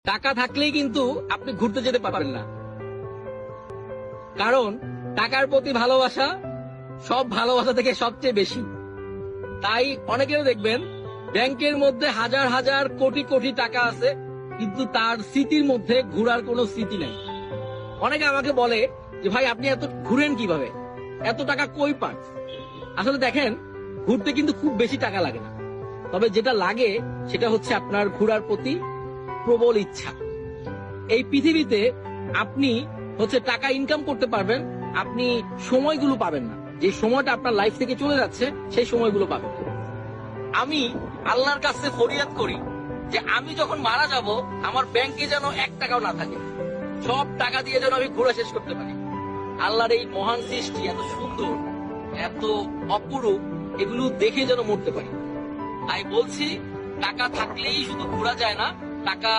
টাকা থাকলেই কিন্তু আপনি ঘুরতে যেতে পারবেন না, কারণ টাকার প্রতি ভালোবাসা সব ভালোবাসা থেকে সবচেয়ে বেশি। তাই অনেকেও দেখবেন ব্যাংকের মধ্যে হাজার হাজার কোটি কোটি টাকা আছে, কিন্তু তার স্মৃতির মধ্যে ঘোরার কোনো স্মৃতি নেই। অনেকে আমাকে বলে যে ভাই আপনি এত ঘুরেন কিভাবে, এত টাকা কই পান? আসলে দেখেন, ঘুরতে কিন্তু খুব বেশি টাকা লাগে না, তবে যেটা লাগে সেটা হচ্ছে আপনার ঘোরার প্রতি প্রবল ইচ্ছা। এই পৃথিবীতে আপনি হচ্ছে টাকা ইনকাম করতে পারবেন, আপনি সময়গুলো পাবেন না। যে সময়টা আপনার লাইফ থেকে চলে যাচ্ছে সেই সময়গুলো পাবেন। আমি আল্লাহর কাছে ফরিয়াদ করি যে আমি যখন মারা যাব আমার ব্যাংকে যেন 1 টাকাও না থাকে, সব টাকা দিয়ে যেন আমি ঘোরা শেষ করতে পারি। আল্লাহর এই মহান সৃষ্টি এত সুন্দর, এত অপরূপ, এগুলো দেখে যেন মরতে পারি। তাই বলছি, টাকা থাকলেই শুধু ঘোরা যায় না, টাকা